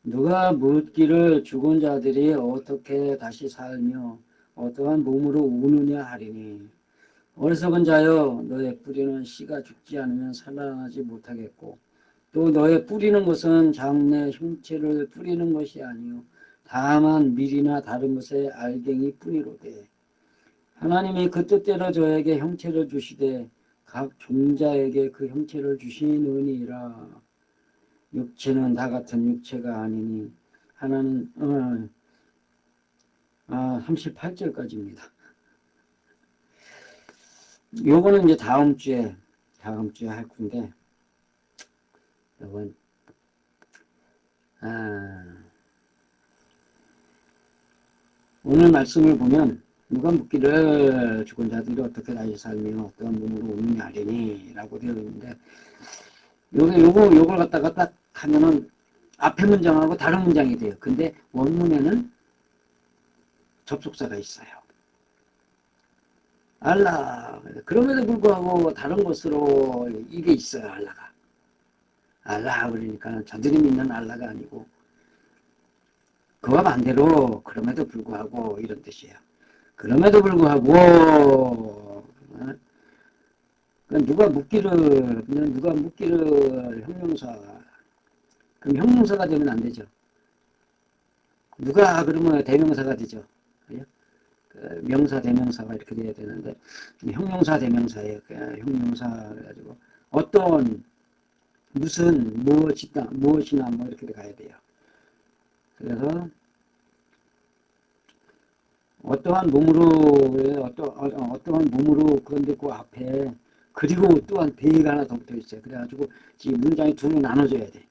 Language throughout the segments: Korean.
누가 묻기를 죽은 자들이 어떻게 다시 살며 어떠한 몸으로 우느냐 하리니 어리석은 자여 너의 뿌리는 씨가 죽지 않으면 살아나지 못하겠고 또 너의 뿌리는 것은 장래 형체를 뿌리는 것이 아니요 다만 밀이나 다른 것의 알갱이 뿐이로되 하나님이 그 뜻대로 저에게 형체를 주시되 각 종자에게 그 형체를 주시느니라. 육체는 다 같은 육체가 아니니 하나는 38절까지입니다. 요거는 이제 다음 주에 할 건데 요건 오늘 말씀을 보면 누가 묻기를 죽은 자들이 어떻게 다시 살며 어떠한 몸으로 오느냐 하리니 라고 되어 있는데 요걸 갖다가 딱 하면은 앞에 문장하고 다른 문장이 돼요. 근데 원문에는 접속사가 있어요. 알라. 그럼에도 불구하고 다른 것으로 이게 있어요. 알라가. 알라 그러니까 저들이 믿는 알라가 아니고 그와 반대로 그럼에도 불구하고 이런 뜻이에요. 그럼에도 불구하고 누가 묻기를 형용사 그럼 형용사가 되면 안 되죠. 누가 그러면 대명사가 되죠. 명사 대명사가 이렇게 돼야 되는데 형용사 대명사예요. 형용사 그래가지고 어떤 무슨 무엇이나 뭐 이렇게 가야 돼요. 그래서 어떠한 몸으로 그런데 그 앞에 그리고 또한 대가 하나 더 붙어 있어요. 그래가지고 지금 문장이 두 개 나눠져야 돼.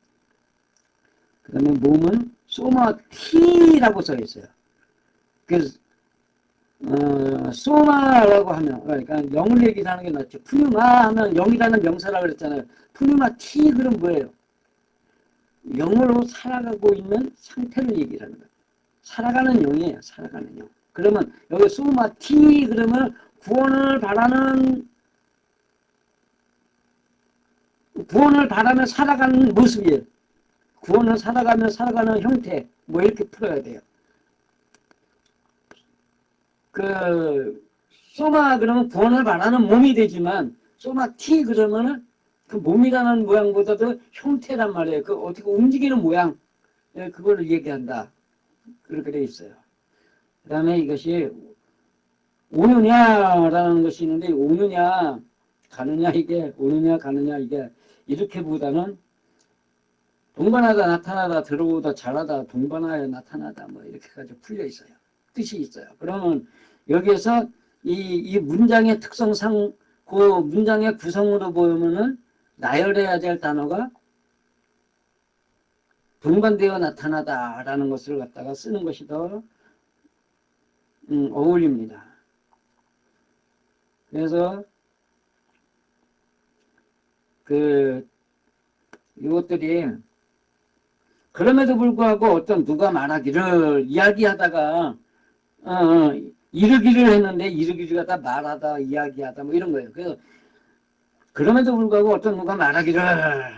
그 다음에 몸은 소마티라고 써 있어요. 그래서 소마라고 하면 그러니까 영을 얘기하는 게 낫죠. 푸뉴마 하면 영이라는 명사라고 그랬잖아요. 푸뉴마 티 그럼 뭐예요? 영으로 살아가고 있는 상태를 얘기하는 거예요. 살아가는 영이에요. 살아가는 영. 그러면 여기 소마티 그러면 구원을 바라며 살아가는 모습이에요. 구원을 살아가는 형태 뭐 이렇게 풀어야 돼요. 소마 그러면 구원을 바라는 몸이 되지만 소마티 그러면은 그 몸이라는 모양보다도 형태란 말이에요. 그 어떻게 움직이는 모양 그거를 얘기한다. 그렇게 돼 있어요. 그 다음에 이것이 오느냐라는 것이 있는데 오느냐 가느냐 이게 오느냐 가느냐 이게 이렇게보다는 동반하다 나타나다 들어오다 자라다 동반하여 나타나다 뭐 이렇게 가지고 풀려 있어요. 뜻이 있어요. 그러면 여기에서 이 문장의 특성상 그 문장의 구성으로 보면은 나열해야 될 단어가 동반되어 나타나다라는 것을 갖다가 쓰는 것이 더 어울립니다. 그래서 이것들이 그럼에도 불구하고 어떤 누가 말하기를 이야기하다가 이르기를 했는데 이르기를 갖다 말하다 이야기하다 뭐 이런 거예요. 그래서 그럼에도 불구하고 어떤 누가 말하기를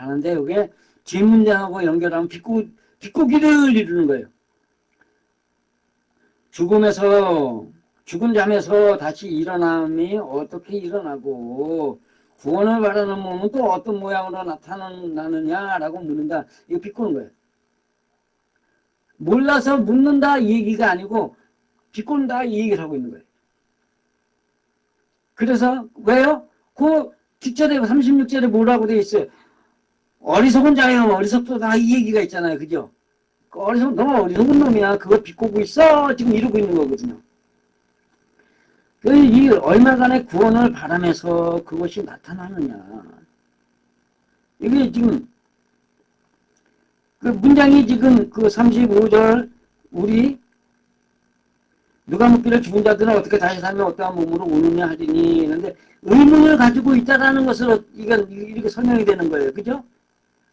하는데 이게 뒷문장하고 연결하면 비꼬기를 이루는 거예요. 죽은 잠에서 다시 일어남이 어떻게 일어나고 구원을 바라는 몸은 또 어떤 모양으로 나타나느냐라고 묻는다. 이거 비꼬는 거예요. 몰라서 묻는다 이 얘기가 아니고 비꼰다 이 얘기를 하고 있는 거예요. 그래서 왜요? 그 뒷절에 36절에 뭐라고 되어 있어요? 어리석은 자요 어리석다 이 얘기가 있잖아요. 그죠? 너무 어리석은 놈이야. 그거 비꼬고 있어. 지금 이러고 있는 거거든요. 이 얼마간의 구원을 바라면서 그것이 나타나느냐. 이게 지금 그 문장이 지금 그 35절 우리 누가 묻기를 죽은 자들은 어떻게 다시 살며 어떠한 몸으로 오느냐 하리니 근데 의문을 가지고 있다라는 것을 이렇게 설명이 되는 거예요. 그죠?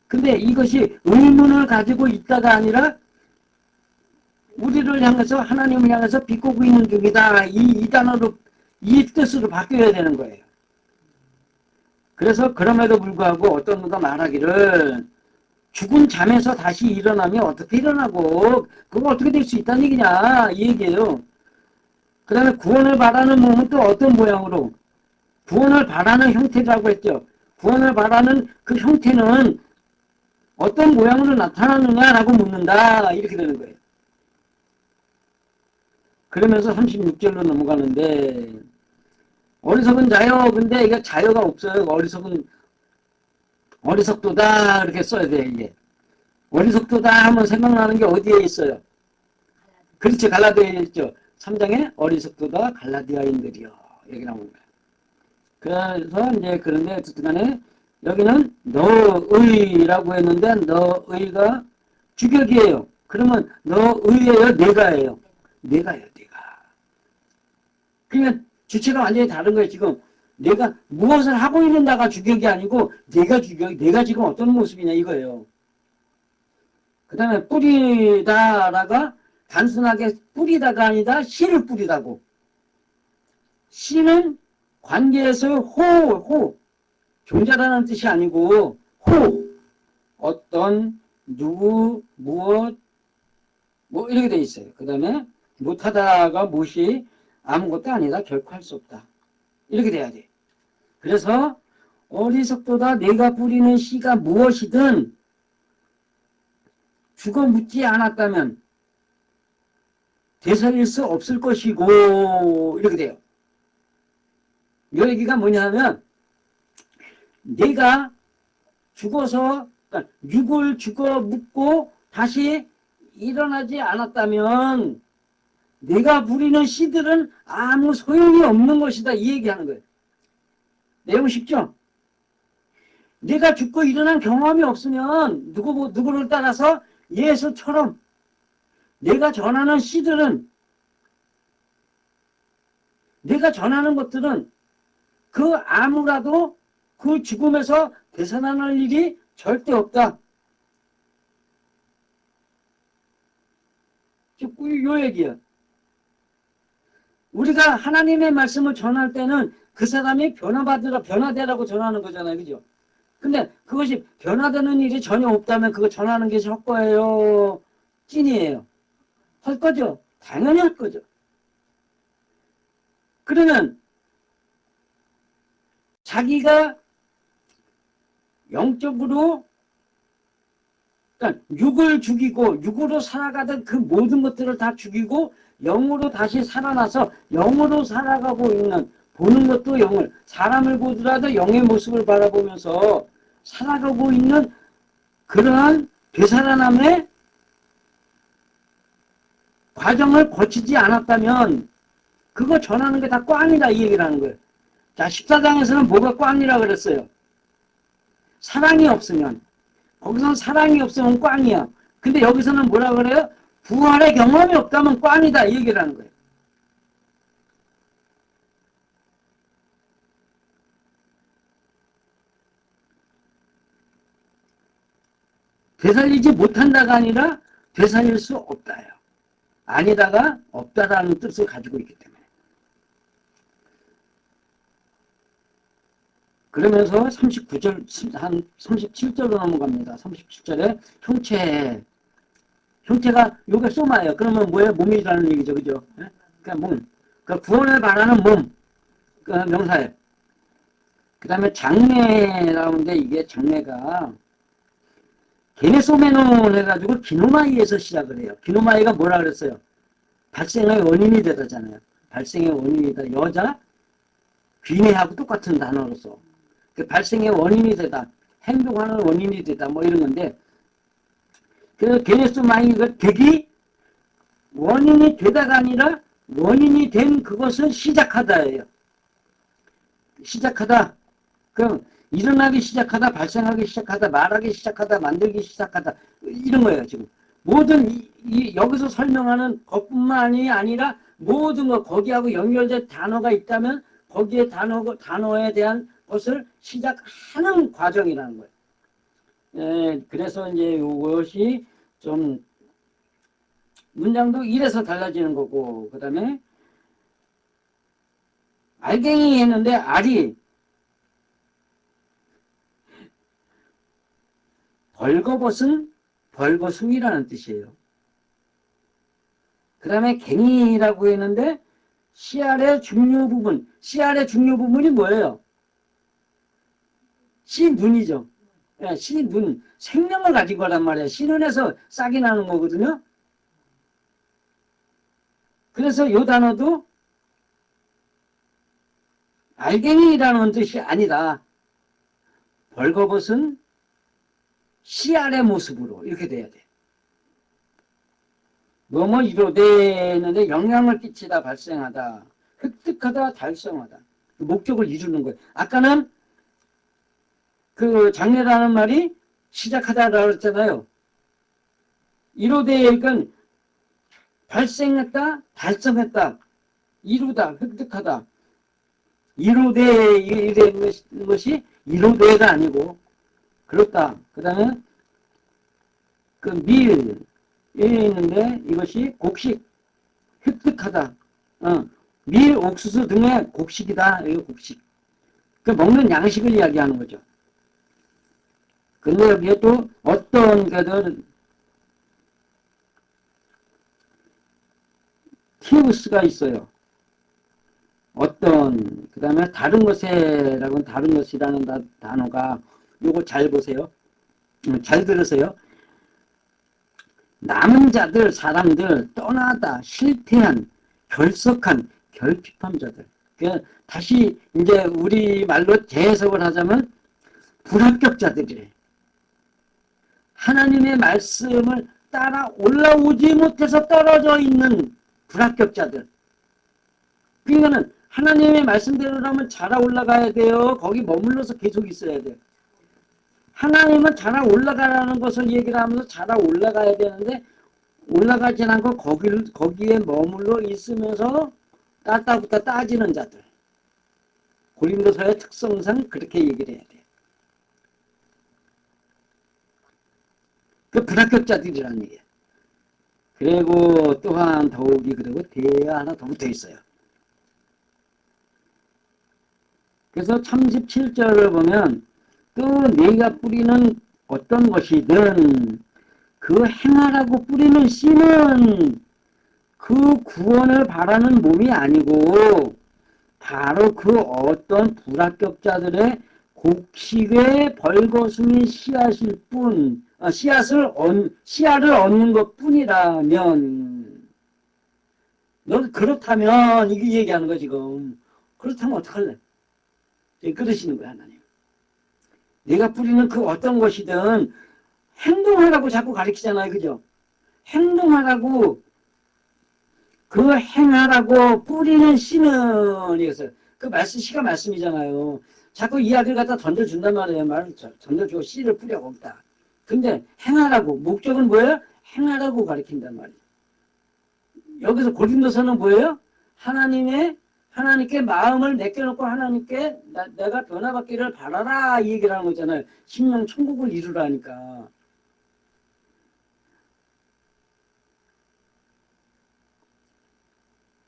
근데 이것이 의문을 가지고 있다가 아니라 우리를 향해서 하나님을 향해서 비꼬고 있는 중이다. 이 단어로 이 뜻으로 바뀌어야 되는 거예요. 그래서 그럼에도 불구하고 어떤 누가 말하기를 죽은 잠에서 다시 일어나면 어떻게 일어나고 그거 어떻게 될 수 있다는 얘기냐 이 얘기예요. 그 다음에 구원을 바라는 몸은 또 어떤 모양으로 구원을 바라는 형태라고 했죠. 구원을 바라는 그 형태는 어떤 모양으로 나타나느냐라고 묻는다 이렇게 되는 거예요. 그러면서 36절로 넘어가는데 어리석은 자여 근데 이게 자여가 없어요. 어리석도다 이렇게 써야 돼요. 이게 어리석도다 하면 생각나는 게 어디에 있어요? 그렇지 갈라디아에 있죠. 3장에 어리석도다 갈라디아인들이요 여기 나옵니다. 그래서 이제 그런데 어쨌든 간에 여기는 너의라고 했는데 너의가 주격이에요. 그러면 너의예요 내가예요? 내가요 내가. 그러니까 주체가 완전히 다른 거예요. 지금 내가 무엇을 하고 있는 나가 주격이 아니고 내가 주격, 내가 지금 어떤 모습이냐 이거예요. 그 다음에 뿌리다라가 단순하게 뿌리다가 아니다 씨를 뿌리다고. 씨는 관계에서 호 종자라는 뜻이 아니고 호 어떤 누구 무엇 뭐 이렇게 돼 있어요. 그 다음에 못하다가 못이 아무것도 아니다 결코 할 수 없다 이렇게 돼야 돼. 그래서 어리석도다 내가 뿌리는 씨가 무엇이든 죽어 묻지 않았다면 되살릴 수 없을 것이고 이렇게 돼요. 이 얘기가 뭐냐면 내가 죽어서 그러니까 육을 죽어 묻고 다시 일어나지 않았다면 내가 부리는 씨들은 아무 소용이 없는 것이다 이 얘기하는 거예요. 내용 쉽죠? 내가 죽고 일어난 경험이 없으면 누구를 따라서 예수처럼 내가 전하는 씨들은 내가 전하는 것들은 그 아무라도 그 죽음에서 되살아날 일이 절대 없다. 요 얘기야. 우리가 하나님의 말씀을 전할 때는 그 사람이 변화되라고 전하는 거잖아요. 그죠? 근데 그것이 변화되는 일이 전혀 없다면 그거 전하는 게 헛거예요? 찐이에요? 할 거죠? 당연히 할 거죠. 그러면 자기가 영적으로 그러니까 육을 죽이고 육으로 살아가던 그 모든 것들을 다 죽이고 영으로 다시 살아나서 영으로 살아가고 있는 보는 것도 영을 사람을 보더라도 영의 모습을 바라보면서 살아가고 있는 그러한 되살아남의 과정을 거치지 않았다면 그거 전하는 게 다 꽝이다 이 얘기를 하는 거예요. 자 14장에서는 뭐가 꽝이라 그랬어요? 사랑이 없으면 거기서는 사랑이 없으면 꽝이야. 근데 여기서는 뭐라 그래요? 부활의 경험이 없다면 꽝이다 이 얘기를 하는 거예요. 되살리지 못한다가 아니라 되살릴 수 없다요. 아니다가 없다라는 뜻을 가지고 있기 때문에. 그러면서 39절, 한 37절로 넘어갑니다. 37절에 형체가 요게 소마예요. 그러면 뭐예요? 몸이라는 얘기죠. 그죠? 그러니까 몸. 그러니까 구원을 바라는 몸. 그 명사예요. 그 다음에 장래라는데 이게 장래가 게네소메논 해가지고 기노마이에서 시작을 해요. 기노마이가 뭐라 그랬어요? 발생의 원인이 되다잖아요. 발생의 원인이다. 여자, 귀내하고 똑같은 단어로서. 그 발생의 원인이 되다. 행동하는 원인이 되다. 뭐 이런 건데. 그 게네소마이가 되기 원인이 되다가 아니라 원인이 된 그것을 시작하다예요. 시작하다. 그럼 일어나기 시작하다, 발생하기 시작하다, 말하기 시작하다, 만들기 시작하다 이런 거예요. 지금 모든 여기서 설명하는 것뿐만이 아니라 모든 것 거기하고 연결된 단어가 있다면 거기에 단어에 대한 것을 시작하는 과정이라는 거예요. 예, 그래서 이제 이것이 좀 문장도 이래서 달라지는 거고 그 다음에 알갱이 했는데 알이 벌거벗은 벌거숭이라는 뜻이에요. 그 다음에 갱이라고 했는데 씨알의 중요 부분, 씨알의 중요 부분이 뭐예요? 씨눈이죠. 예, 씨눈, 생명을 가지고 하란 말이에요. 씨눈에서 싹이 나는 거거든요. 그래서 이 단어도 알갱이라는 뜻이 아니다. 벌거벗은 씨알의 모습으로 이렇게 돼야 돼. 뭐뭐 이루되는데 영향을 끼치다, 발생하다, 획득하다, 달성하다. 목적을 이루는 거예요. 아까는 그 장래라는 말이 시작하다라고 했잖아요. 이루되니까 발생했다, 달성했다, 이루다, 획득하다. 이루되는 것이 이루되가 아니고 그렇다. 그 다음에 그 밀 있는데 이것이 곡식, 획득하다. 밀, 옥수수 등의 곡식이다. 이거 곡식. 그 먹는 양식을 이야기하는 거죠. 근데 여기에 또 어떤 것들 티우스가 있어요. 어떤, 그 다음에 다른 것에라고는 다른 것이라는 단어가 요거 잘 보세요. 잘 들으세요. 남은 자들, 사람들, 떠나다, 실패한, 결석한, 결핍한 자들. 그러니까 다시 이제 우리 말로 재해석을 하자면 불합격자들이래. 하나님의 말씀을 따라 올라오지 못해서 떨어져 있는 불합격자들. 그러니까는 하나님의 말씀대로라면 자라 올라가야 돼요. 거기 머물러서 계속 있어야 돼요. 하나님은 자라 올라가라는 것을 얘기를 하면서 자라 올라가야 되는데 올라가지 않고 거기에 머물러 있으면서 따따붙다 따지는 자들. 고린도서의 특성상 그렇게 얘기를 해야 돼요. 그 불합격자들이라는 얘기예요. 그리고 또한 더욱이 그리고 대야 하나 더 붙어 있어요. 그래서 37절을 보면 또 네가 뿌리는 어떤 것이든 그 행하라고 뿌리는 씨는 그 구원을 바라는 몸이 아니고 바로 그 어떤 불합격자들의 곡식의 벌거숭이 씨앗일 뿐, 씨앗을 얻는 것 뿐이라면, 너 그렇다면, 이게 얘기하는 거 지금. 그렇다면 어떡할래? 그러시는 거야, 하나님. 내가 뿌리는 그 어떤 것이든 행동하라고 자꾸 가르치잖아요, 그죠? 행동하라고, 그 행하라고 뿌리는 씨는, 이것을. 그 말씀, 씨가 말씀이잖아요. 자꾸 이야기를 갖다 던져준단 말이에요. 말을 던져주고 씨를 뿌려 거기다. 근데 행하라고 목적은 뭐예요? 행하라고 가르친단 말이에요. 여기서 고린도서는 뭐예요? 하나님께 마음을 맡겨놓고 하나님께 내가 변화받기를 바라라 이 얘기를 하는 거잖아요. 심령 천국을 이루라니까.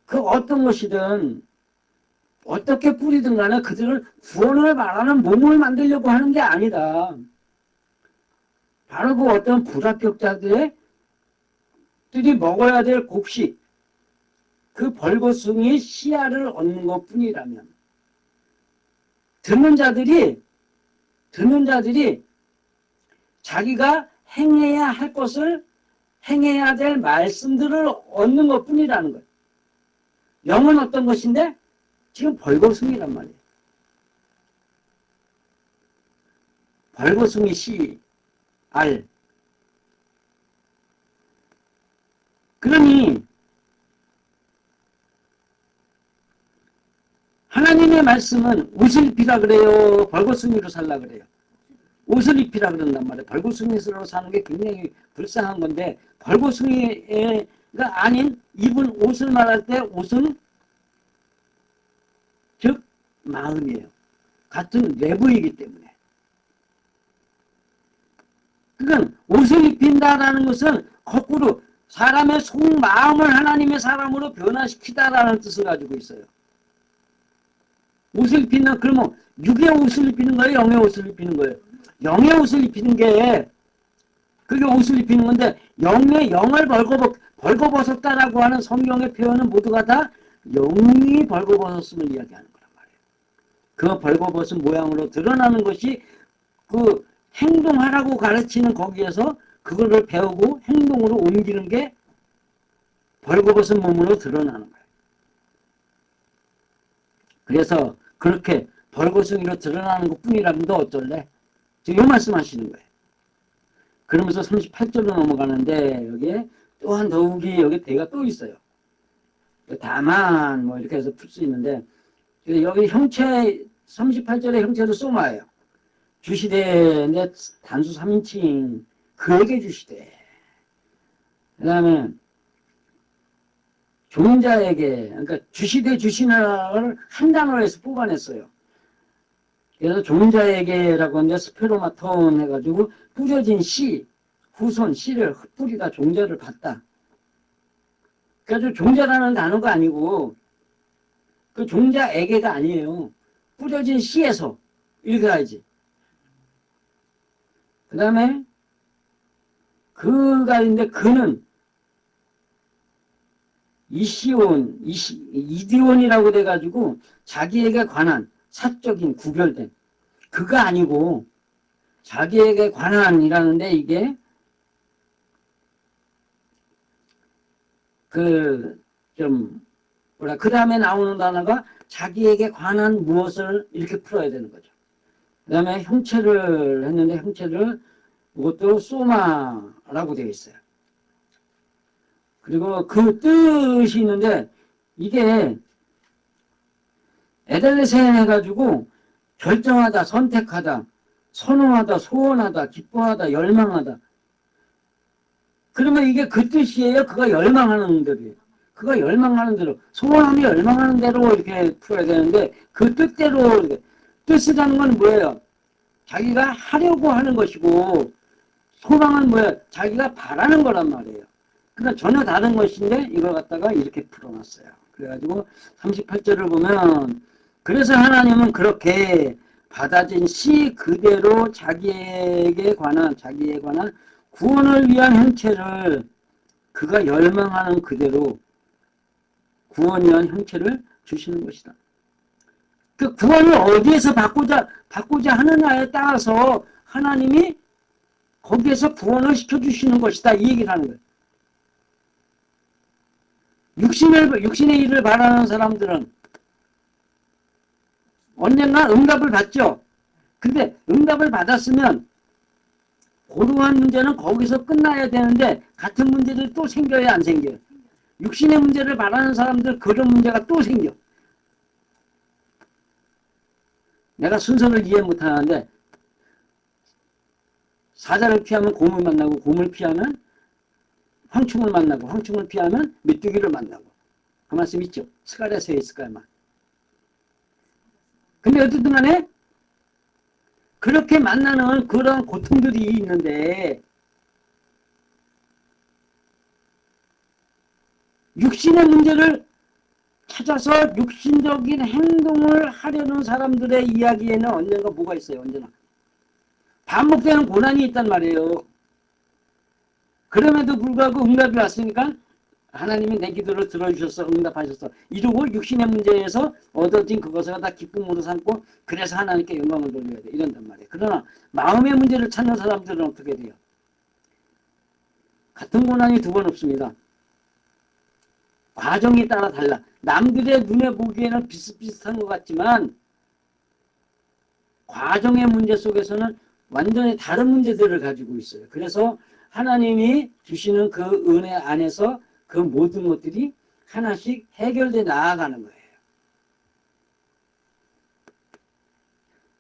그 어떤 것이든 어떻게 뿌리든 간에 그들을 구원을 말하는 몸을 만들려고 하는 게 아니다. 바로 그 어떤 불합격자들이 먹어야 될 곡식, 그 벌거숭이의 씨알을 얻는 것 뿐이라면 듣는 자들이 자기가 행해야 할 것을 행해야 될 말씀들을 얻는 것 뿐이라는 거예요. 영은 어떤 것인데 지금 벌거숭이란 말이에요. 벌거숭이 씨알. 그러니 하나님의 말씀은 옷을 입히라 그래요? 벌거숭이로 살라 그래요? 옷을 입히라 그런단 말이에요. 벌거숭이로 사는 게 굉장히 불쌍한 건데 벌거숭이가 아닌 입은 옷을 말할 때 옷은 즉 마음이에요. 같은 내부이기 때문에. 그건 옷을 입힌다라는 것은 거꾸로 사람의 속마음을 하나님의 사람으로 변화시키다라는 뜻을 가지고 있어요. 옷을 입히는 그러면 육의 옷을 입히는 거예요? 영의 옷을 입히는 거예요? 영의 옷을 입히는 게 그게 옷을 입히는 건데 영의 영을 벌거벗었다라고 하는 성경의 표현은 모두가 다 영이 벌거벗었음을 이야기하는 거란 말이에요. 그 벌거벗은 모양으로 드러나는 것이 그 행동하라고 가르치는 거기에서 그거를 배우고 행동으로 옮기는 게 벌거벗은 몸으로 드러나는 거예요. 그래서 그렇게 벌거숭이로 드러나는 것 뿐이라면 너 어쩔래? 지금 이 말씀하시는 거예요. 그러면서 38절로 넘어가는데 여기에 또한 더욱이 여기 대가 또 있어요. 다만 뭐 이렇게 해서 풀 수 있는데 여기 형체 38절의 형체로 소마예요. 주시되 내 단수 3인칭 그에게 주시되 그 다음에 종자에게 그러니까 주시되 주시나를 한 단어로 해서 뽑아냈어요. 그래서 종자에게라고 하는데 스페로마톤 해가지고 뿌려진 씨 후손 씨를 흩뿌리다 종자를 받다. 그래서 종자라는 단어가 아니고 그 종자에게가 아니에요. 뿌려진 씨에서 이렇게 가야지. 그 다음에 그가 있는데 그는 이디온이라고 돼가지고 자기에게 관한 사적인 구별된 그가 아니고 자기에게 관한이라는데 이게 그 다음에 나오는 단어가 자기에게 관한 무엇을 이렇게 풀어야 되는 거죠. 그 다음에 형체를 했는데 형체를 이것도 소마라고 되어 있어요. 그리고 그 뜻이 있는데 이게 에델레센 해가지고 결정하다, 선택하다, 선호하다, 소원하다, 기뻐하다, 열망하다. 그러면 이게 그 뜻이에요? 그가 열망하는 대로예요. 그가 열망하는 대로, 소원하며 열망하는 대로 이렇게 풀어야 되는데 그 뜻대로 뜻이라는 건 뭐예요? 자기가 하려고 하는 것이고 소망은 뭐예요? 자기가 바라는 거란 말이에요. 그러니까 전혀 다른 것인데 이걸 갖다가 이렇게 풀어놨어요. 그래가지고 38절을 보면 그래서 하나님은 그렇게 받아진 씨 그대로 자기에 관한 구원을 위한 형체를 그가 열망하는 그대로 구원을 위한 형체를 주시는 것이다. 그 구원을 어디에서 받고자 하느냐에 따라서 하나님이 거기에서 구원을 시켜주시는 것이다. 이 얘기를 하는 거예요. 육신의 일을 바라는 사람들은 언젠가 응답을 받죠. 근데 응답을 받았으면 고루한 문제는 거기서 끝나야 되는데 같은 문제들이 또 생겨요, 안 생겨요? 육신의 문제를 바라는 사람들 그런 문제가 또 생겨. 내가 순서를 이해 못하는데 사자를 피하면 곰을 만나고 곰을 피하면 황충을 만나고 황충을 피하면 메뚜기를 만나고 그 말씀 있죠? 스가랴서에 있을 거야만. 근데 어쨌든 간에 그렇게 만나는 그런 고통들이 있는데 육신의 문제를 찾아서 육신적인 행동을 하려는 사람들의 이야기에는 언젠가 뭐가 있어요. 언제나 반복되는 고난이 있단 말이에요. 그럼에도 불구하고 응답이 왔으니까 하나님이 내 기도를 들어주셔서 응답하셔서 이러고 육신의 문제에서 얻어진 그것을 다 기쁨으로 삼고 그래서 하나님께 영광을 돌려야 돼. 이런단 말이에요. 그러나 마음의 문제를 찾는 사람들은 어떻게 돼요? 같은 고난이 두 번 없습니다. 과정에 따라 달라. 남들의 눈에 보기에는 비슷비슷한 것 같지만 과정의 문제 속에서는 완전히 다른 문제들을 가지고 있어요. 그래서 하나님이 주시는 그 은혜 안에서 그 모든 것들이 하나씩 해결돼 나아가는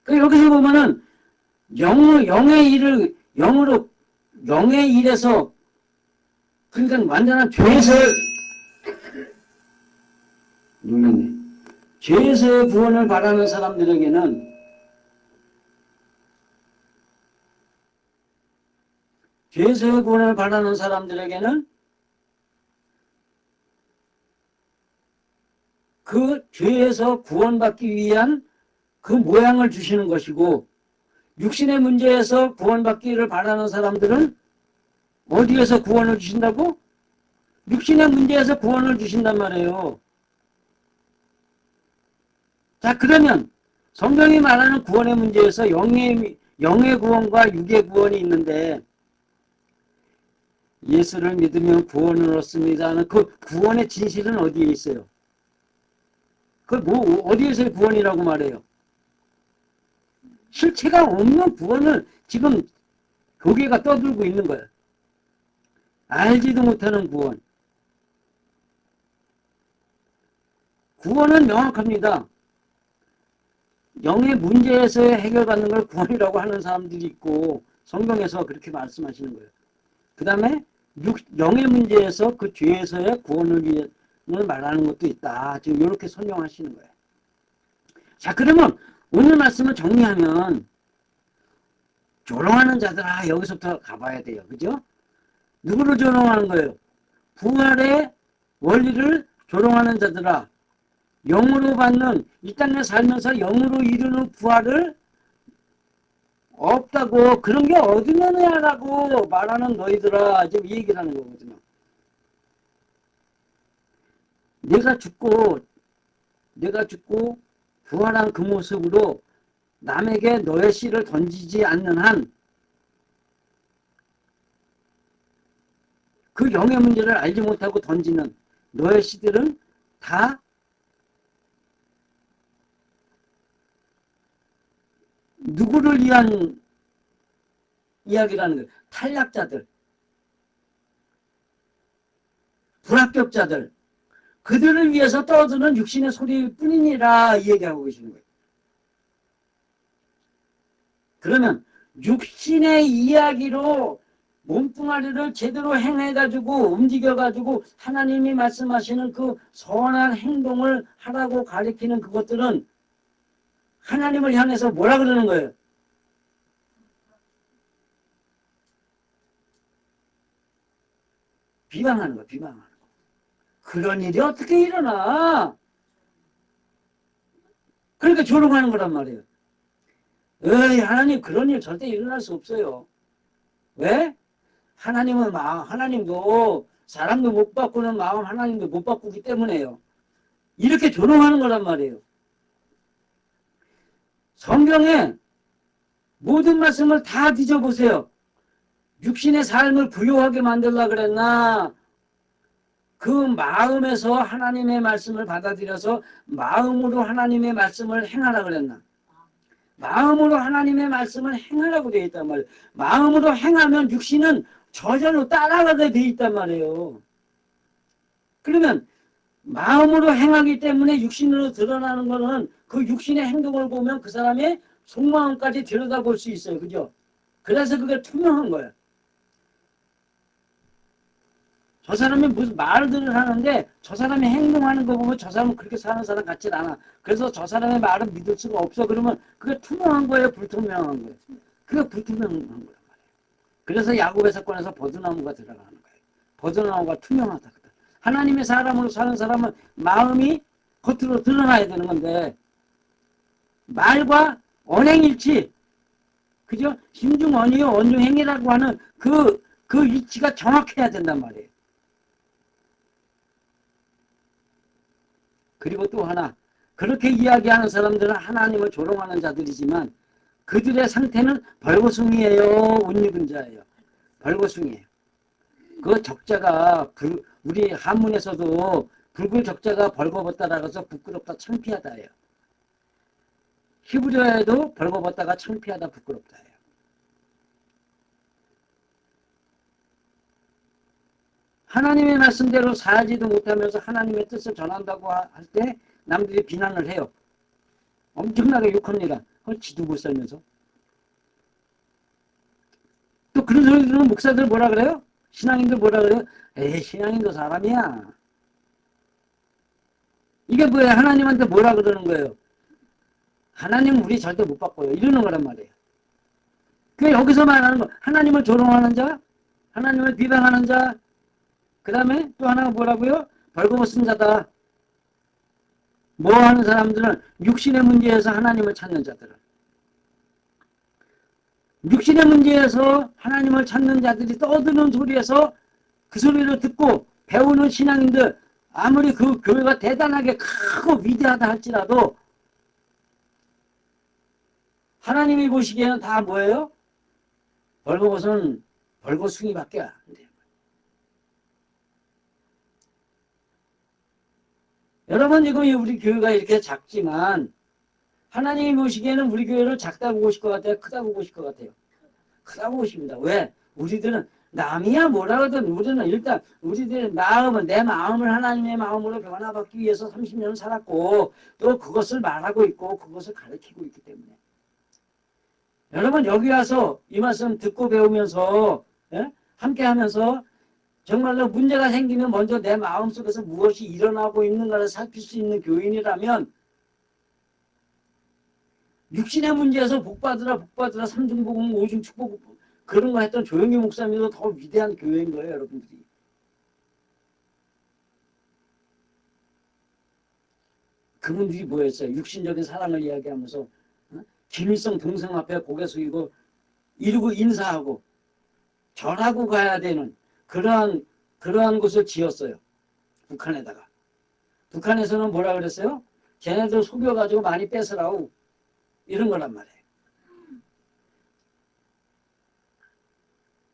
거예요. 여기서 보면은 영의 일에서 그러니까 완전한 죄에서의 구원을 바라는 사람들에게는 죄에서의 구원을 바라는 사람들에게는 그 죄에서 구원받기 위한 그 모양을 주시는 것이고 육신의 문제에서 구원받기를 바라는 사람들은 어디에서 구원을 주신다고? 육신의 문제에서 구원을 주신단 말이에요. 자, 그러면 성경이 말하는 구원의 문제에서 영의 구원과 육의 구원이 있는데, 예수를 믿으면 구원을 얻습니다는 그 구원의 진실은 어디에 있어요? 그 어디에서의 구원이라고 말해요? 실체가 없는 구원을 지금 교계가 떠들고 있는 거예요. 알지도 못하는 구원. 구원은 명확합니다. 영의 문제에서 해결받는 걸 구원이라고 하는 사람들이 있고 성경에서 그렇게 말씀하시는 거예요. 그 다음에 영의 문제에서 그 죄에서의 구원을 말하는 것도 있다. 지금 이렇게 설명하시는 거예요. 자, 그러면 오늘 말씀을 정리하면 조롱하는 자들아, 여기서부터 가봐야 돼요. 그죠? 누구를 조롱하는 거예요? 부활의 원리를 조롱하는 자들아, 영으로 받는, 이 땅에 살면서 영으로 이루는 부활을 없다고, 그런 게 어디냐라고 말하는 너희들아, 지금 이 얘기를 하는 거거든요. 내가 죽고 부활한 그 모습으로 남에게 너의 씨를 던지지 않는 한 그 영의 문제를 알지 못하고 던지는 너의 씨들은 다 누구를 위한 이야기라는 거예요? 탈락자들, 불합격자들, 그들을 위해서 떠드는 육신의 소리일 뿐이니라 이 얘기하고 계시는 거예요. 그러면 육신의 이야기로 몸뚱아리를 제대로 행해가지고 움직여가지고 하나님이 말씀하시는 그 선한 행동을 하라고 가리키는 그것들은 하나님을 향해서 뭐라 그러는 거예요? 비방하는 거예요. 비방하는 거. 그런 일이 어떻게 일어나? 그러니까 조롱하는 거란 말이에요. 에이, 하나님 그런 일 절대 일어날 수 없어요. 왜? 하나님도 사람도 못 바꾸는 마음 하나님도 못 바꾸기 때문에요. 이렇게 조롱하는 거란 말이에요. 성경에 모든 말씀을 다 뒤져보세요. 육신의 삶을 부요하게 만들려고 그랬나? 그 마음에서 하나님의 말씀을 받아들여서 마음으로 하나님의 말씀을 행하라 그랬나? 마음으로 하나님의 말씀을 행하라고 되어 있단 말이에요. 마음으로 행하면 육신은 저절로 따라가게 되어 있단 말이에요. 그러면 마음으로 행하기 때문에 육신으로 드러나는 것은 그 육신의 행동을 보면 그 사람의 속마음까지 들여다볼 수 있어요. 그죠? 그래서 그게 투명한 거예요. 저 사람이 무슨 말들을 하는데 저 사람이 행동하는 거 보면 저 사람은 그렇게 사는 사람 같지 않아. 그래서 저 사람의 말은 믿을 수가 없어. 그러면 그게 투명한 거예요? 불투명한 거예요? 그게 불투명한 거예요. 그래서 야곱의 사건에서 버드나무가 들어가는 거예요. 버드나무가 투명하다. 하나님의 사람으로 사는 사람은 마음이 겉으로 드러나야 되는 건데 말과 언행일치, 그죠? 심중언이요 언중행이라고 하는 그 위치가 정확해야 된단 말이에요. 그리고 또 하나, 그렇게 이야기하는 사람들은 하나님을 조롱하는 자들이지만 그들의 상태는 벌거숭이에요, 옷 입은 자예요. 벌거숭이에요. 그 적자가 우리 한문에서도 붉은 적자가 벌거벗다라고 해서 부끄럽다 창피하다예요. 히브리어에도 벌거벗다가 창피하다 부끄럽다예요. 하나님의 말씀대로 살지도 못하면서 하나님의 뜻을 전한다고 할 때 남들이 비난을 해요. 엄청나게 욕합니다. 지도 못 살면서. 또 그런 소리 들으면 목사들 뭐라 그래요? 신앙인들 뭐라 그래요? 에이, 신앙인도 사람이야. 이게 뭐예요? 하나님한테 뭐라 그러는 거예요? 하나님 우리 절대 못 바꿔요. 이러는 거란 말이에요. 그 여기서 말하는 거, 하나님을 조롱하는 자, 하나님을 비방하는 자, 그 다음에 또 하나가 뭐라고요? 벌거벗은 자다. 뭐 하는 사람들은 육신의 문제에서 하나님을 찾는 자들은. 육신의 문제에서 하나님을 찾는 자들이 떠드는 소리에서 그 소리를 듣고 배우는 신앙인들, 아무리 그 교회가 대단하게 크고 위대하다 할지라도 하나님이 보시기에는 다 뭐예요? 벌거벗은 벌거숭이밖에 안 돼요. 여러분, 지금 우리 교회가 이렇게 작지만 하나님이 보시기에는 우리 교회를 작다고 보실 것 같아요? 크다고 보실 것 같아요? 크다고 보십니다. 왜? 우리들은 남이야 뭐라거든 우리는 일단 우리들의 마음은 내 마음을 하나님의 마음으로 변화받기 위해서 30년 살았고 또 그것을 말하고 있고 그것을 가르치고 있기 때문에 여러분 여기 와서 이 말씀 듣고 배우면서 함께 하면서 정말로 문제가 생기면 먼저 내 마음속에서 무엇이 일어나고 있는가를 살필 수 있는 교인이라면 육신의 문제에서 복받으라 삼중복음 오중축복 그런 거 했던 조영기 목사님도 더 위대한 교회인 거예요. 여러분들이. 그분들이 뭐였어요? 육신적인 사랑을 이야기하면서 김일성 동생 앞에 고개 숙이고 이루고 인사하고 절하고 가야 되는 그러한 곳을 지었어요. 북한에다가. 북한에서는 뭐라 그랬어요? 쟤네들 속여가지고 많이 뺏으라고 이런 거란 말이에요.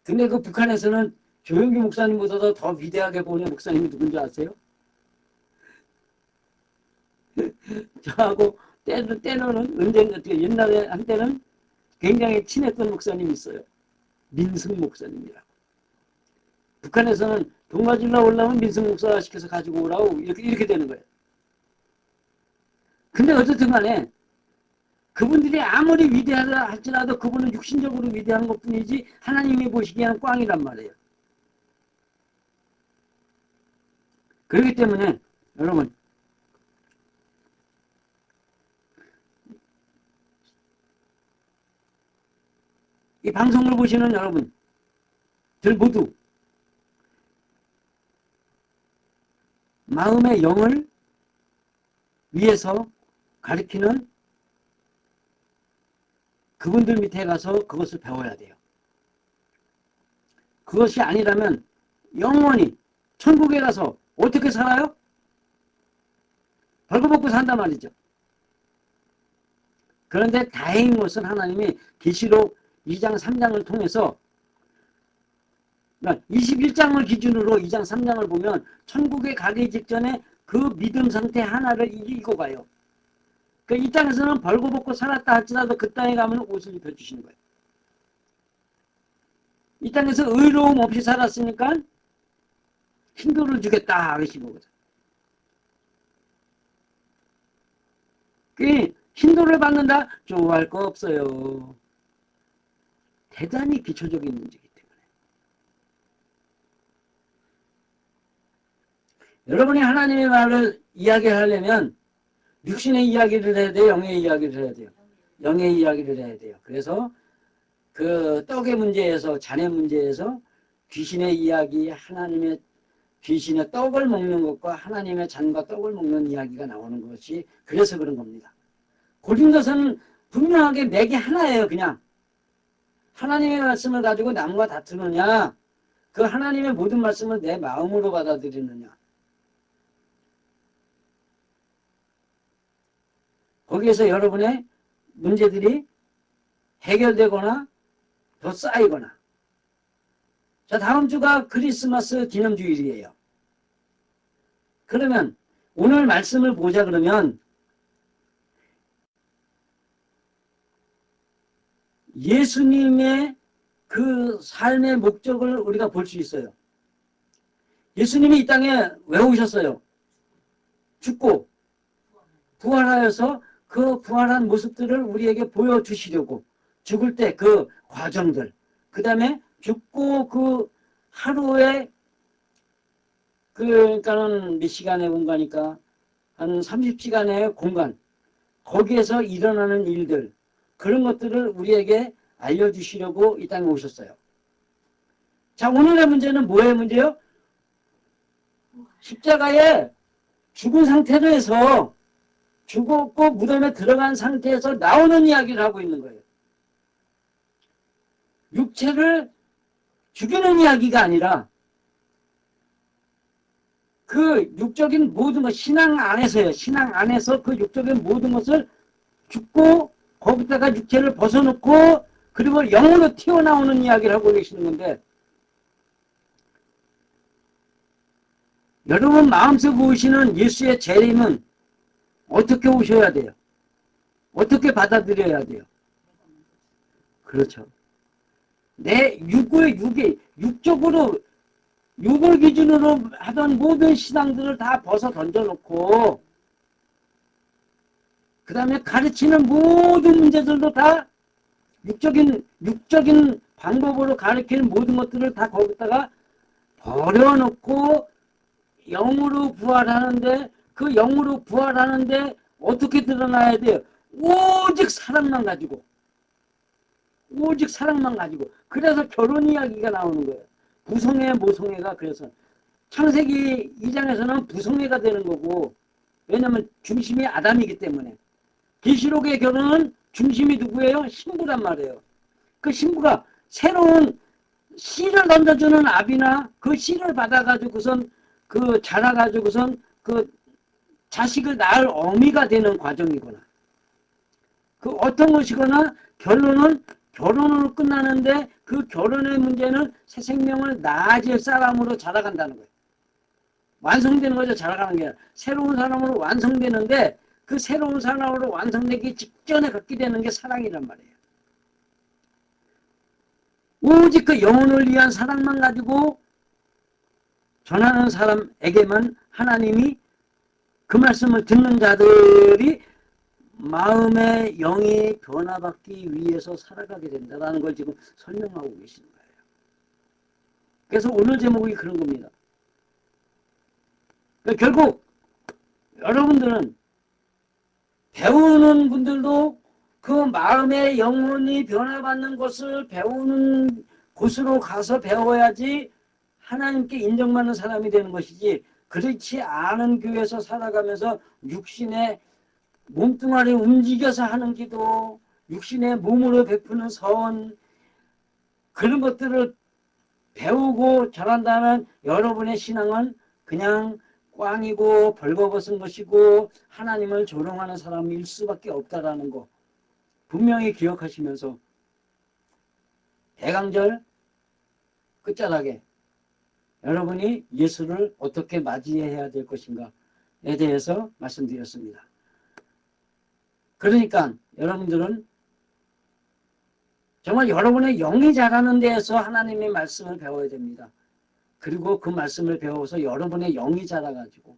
근데 그 북한에서는 조영기 목사님보다도 더 위대하게 보는 목사님이 누군지 아세요? 저하고 때로는 언젠가 옛날에 한때는 굉장히 친했던 목사님이 있어요. 민승 목사님이라고. 북한에서는 동가질러 올라오면 민승 목사 시켜서 가지고 오라고 이렇게 되는 거예요. 근데 어쨌든 간에 그분들이 아무리 위대하다 할지라도 그분은 육신적으로 위대한 것뿐이지 하나님이 보시기에는 꽝이란 말이에요. 그렇기 때문에 여러분 이 방송을 보시는 여러분들 모두 마음의 영을 위해서 가르치는 그분들 밑에 가서 그것을 배워야 돼요. 그것이 아니라면 영원히 천국에 가서 어떻게 살아요? 벌거벗고 산단 말이죠. 그런데 다행인 것은 하나님이 계시록 2장 3장을 통해서 21장을 기준으로 2장 3장을 보면 천국에 가기 직전에 그 믿음 상태 하나를 이기고 가요. 이 땅에서는 벌거벗고 살았다 할지라도 그 땅에 가면 옷을 입혀주시는 거예요. 이 땅에서 의로움 없이 살았으니까 흰돌을 주겠다 하신 거거든. 흰돌을 받는다? 좋아할 거 없어요. 대단히 기초적인 문제이기 때문에. 여러분이 하나님의 말을 이야기하려면 육신의 이야기를 해야 돼요? 영의 이야기를 해야 돼요? 영의 이야기를 해야 돼요. 그래서 그 떡의 문제에서 잔의 문제에서 귀신의 이야기, 하나님의 귀신의 떡을 먹는 것과 하나님의 잔과 떡을 먹는 이야기가 나오는 것이 그래서 그런 겁니다. 고린도서는 분명하게 맥이 하나예요. 그냥 하나님의 말씀을 가지고 남과 다투느냐 그 하나님의 모든 말씀을 내 마음으로 받아들이느냐 거기에서 여러분의 문제들이 해결되거나 더 쌓이거나 자 다음 주가 크리스마스 기념주일이에요. 그러면 오늘 말씀을 보자 그러면 예수님의 그 삶의 목적을 우리가 볼 수 있어요. 예수님이 이 땅에 왜 오셨어요? 죽고 부활하여서 그 부활한 모습들을 우리에게 보여주시려고 죽을 때 그 과정들 그 다음에 죽고 그 하루에 그러니까는 몇 시간의 공간이니까 한 30시간의 공간 거기에서 일어나는 일들 그런 것들을 우리에게 알려주시려고 이 땅에 오셨어요. 자 오늘의 문제는 뭐의 문제요? 십자가에 죽은 상태로 해서 죽었고 무덤에 들어간 상태에서 나오는 이야기를 하고 있는 거예요. 육체를 죽이는 이야기가 아니라 그 육적인 모든 것, 신앙 안에서요. 신앙 안에서 그 육적인 모든 것을 죽고 거기다가 육체를 벗어놓고 그리고 영으로 튀어나오는 이야기를 하고 계시는 건데, 여러분 마음속에 오시는 예수의 재림은 어떻게 오셔야 돼요? 어떻게 받아들여야 돼요? 그렇죠. 내 육적으로 육을 기준으로 하던 모든 신앙들을 다 벗어 던져놓고 그 다음에 가르치는 모든 문제들도 다 육적인 방법으로 가르치는 모든 것들을 다 거기다가 버려놓고 영으로 부활하는데, 그 영으로 부활하는데 어떻게 드러나야 돼요? 오직 사랑만 가지고. 오직 사랑만 가지고. 그래서 결혼 이야기가 나오는 거예요. 부성애, 모성애가. 그래서 창세기 2장에서는 부성애가 되는 거고, 왜냐하면 중심이 아담이기 때문에. 계시록의 결혼은 중심이 누구예요? 신부란 말이에요. 그 신부가 새로운 씨를 던져주는 아비나 그 씨를 받아가지고선 그 자라가지고선 그 자식을 낳을 어미가 되는 과정이구나. 그 어떤 것이거나 결론은 결혼으로 끝나는데 그 결혼의 문제는 새 생명을 낳아질 사람으로 자라간다는 거예요. 완성되는 거죠. 자라가는 게 아니라 새로운 사람으로 완성되는데 그 새로운 사람으로 완성되기 직전에 갖게 되는 게 사랑이란 말이에요. 오직 그 영혼을 위한 사랑만 가지고 전하는 사람에게만 하나님이 그 말씀을 듣는 자들이 마음의 영이 변화받기 위해서 살아가게 된다는 걸 지금 설명하고 계시는 거예요. 그래서 오늘 제목이 그런 겁니다. 그러니까 결국 여러분들은 배우는 분들도 그 마음의 영혼이 변화받는 것을 배우는 곳으로 가서 배워야지 하나님께 인정받는 사람이 되는 것이지, 그렇지 않은 교회에서 살아가면서 육신의 몸뚱아리 움직여서 하는 기도, 육신의 몸으로 베푸는 선, 그런 것들을 배우고 잘한다는 여러분의 신앙은 그냥 꽝이고 벌거벗은 것이고 하나님을 조롱하는 사람일 수밖에 없다라는 거 분명히 기억하시면서 대강절 끝자락에 여러분이 예수를 어떻게 맞이해야 될 것인가에 대해서 말씀드렸습니다. 그러니까 여러분들은 정말 여러분의 영이 자라는 데에서 하나님의 말씀을 배워야 됩니다. 그리고 그 말씀을 배워서 여러분의 영이 자라가지고,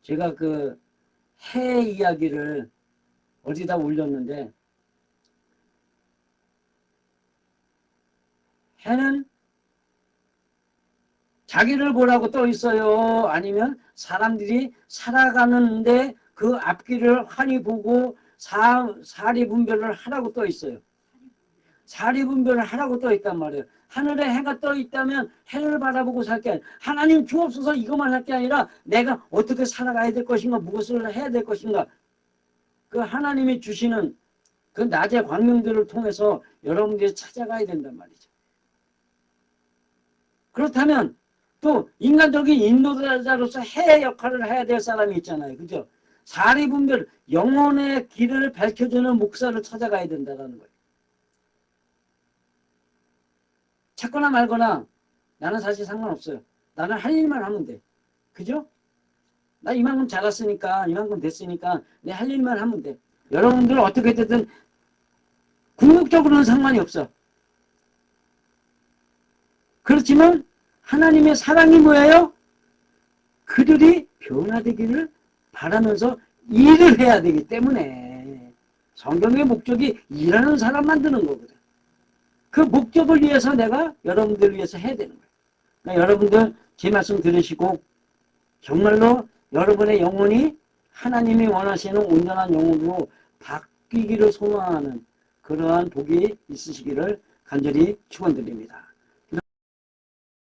제가 그 해 이야기를 어디다 올렸는데, 해는 자기를 보라고 떠 있어요? 아니면 사람들이 살아가는데 그 앞길을 환히 보고 사리 분별을 하라고 떠 있어요? 사리 분별을 하라고 떠 있단 말이에요. 하늘에 해가 떠 있다면 해를 바라보고 살 게 아니라 하나님 주옵소서 이것만 할 게 아니라 내가 어떻게 살아가야 될 것인가, 무엇을 해야 될 것인가, 그 하나님이 주시는 그 낮의 광명들을 통해서 여러분들이 찾아가야 된단 말이죠. 그렇다면 또 인간적인 인도자로서 해 역할을 해야 될 사람이 있잖아요. 그죠? 사리 분별, 영혼의 길을 밝혀주는 목사를 찾아가야 된다는 거예요. 찾거나 말거나 나는 사실 상관없어요. 나는 할 일만 하면 돼. 그죠? 나 이만큼 자랐으니까, 이만큼 됐으니까 내 할 일만 하면 돼. 여러분들 어떻게 됐든 궁극적으로는 상관이 없어. 그렇지만 하나님의 사랑이 뭐예요? 그들이 변화되기를 바라면서 일을 해야 되기 때문에 성경의 목적이 일하는 사람 만드는 거거든. 그 목적을 위해서 내가 여러분들을 위해서 해야 되는 거예요. 그러니까 여러분들 제 말씀 들으시고 정말로 여러분의 영혼이 하나님이 원하시는 온전한 영혼으로 바뀌기를 소망하는 그러한 복이 있으시기를 간절히 축원드립니다.